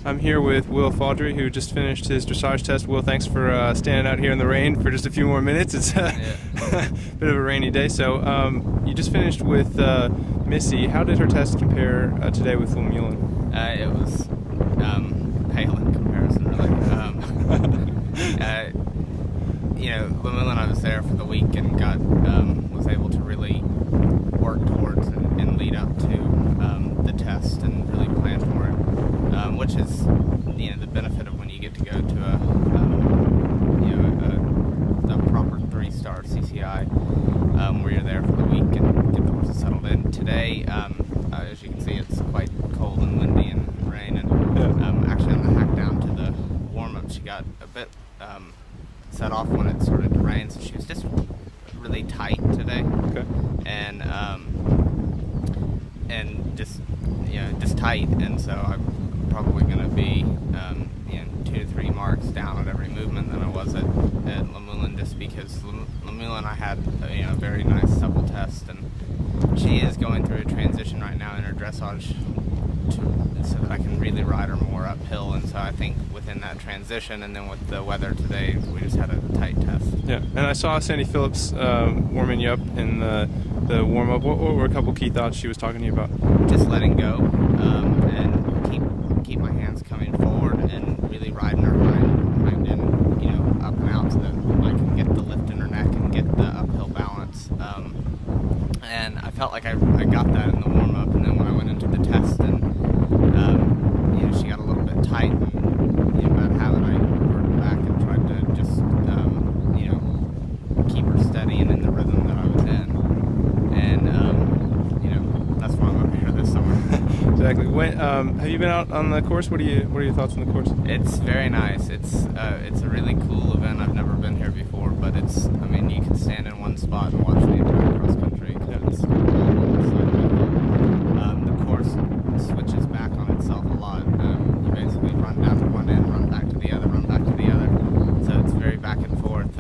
I'm here with Will Faudree, who just finished his dressage test. Will, thanks for standing out here in the rain for just a few more minutes. It's a bit of a rainy day. So you just finished with Missy. How did her test compare today with Lemuelin? It was pale in comparison, really. Lemuelin, I was there for the week and was able to really work towards and lead up to the test and really plan for it, which is the benefit of when you get to go to a proper 3-star CCI where you're there for the week and get the horses settled in. Today, as you can see, it's quite cold and windy and rain, and actually on the hack down to the warm-up, she got a bit set off when it started to rain, so she was just really tight today. Okay. And just tight, and so I'm probably going to be 2 to 3 marks down at every movement than I was at Lemuelin, just because Lemuelin, I had a very nice supple test, and she is going through a transition right now in her dressage so that I can really ride her more uphill, and so I think within that transition, and then with the weather today, we just had a tight test. Yeah, and I saw Sandy Phillips warming you up in the warm-up. What were a couple key thoughts she was talking to you about? Just letting go, and keep my hands coming forward, and really riding her hind end, up and out so that I can get the lift in her neck and get the uphill balance. And I felt like I got that in the warm-up, and then when I went into the test, and she got a little bit tight, and bad habit, I reverted back and tried to just keep her steady and in the rhythm that I was in. And that's why I'm over here this summer. Exactly. When have you been out on the course? What are your thoughts on the course? It's very nice. It's a really cool event. I've never been here before, but you can stand in one spot and watch the entire cross country. It's all one side. The course switches back on itself a lot. You basically run down to one end, run back to the other, run back to the other. So it's very back and forth.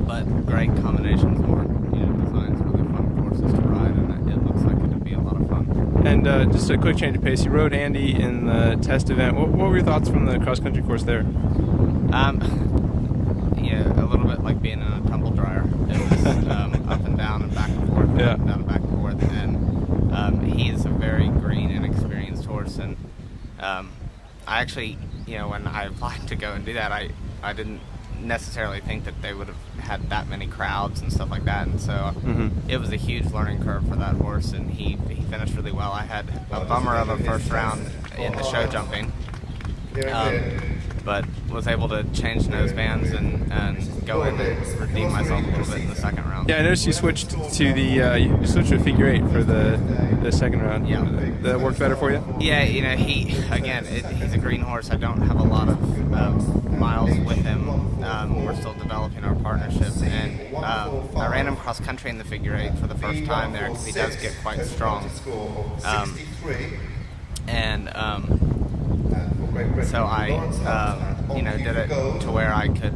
But great combinations, more designs, really fun courses to ride, and it looks like it'll be a lot of fun. And just a quick change of pace. You rode Andy in the test event. What were your thoughts from the cross country course there? A little bit like being in a tumble dryer. It was up and down and back and forth, and up and down and back and forth. And he is a very green and experienced horse. And I actually, when I applied to go and do that, I didn't necessarily think that they would have had that many crowds and stuff like that, and so it was a huge learning curve for that horse, and he finished really well. I had a bummer of a first round in the show jumping, but was able to change nosebands and go in and redeem myself a little bit in the second round. Yeah, I noticed you switched to you switched to figure 8 for the second round. Yeah. That worked better for you? Yeah, he's a green horse. I don't have a lot of miles with him. We're still developing our partnership, and I ran him cross country in the figure 8 for the first time there, because he does get quite strong. So I did it to where I could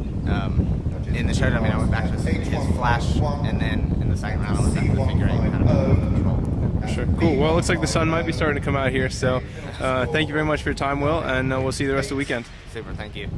in the showdown. I went back to his flash, and then in the second round I went back to the figure 8 and kind of control. Sure. Cool. Well, it looks like the sun might be starting to come out here, so thank you very much for your time, Will, and we'll see you the rest of the weekend. Super. Thank you.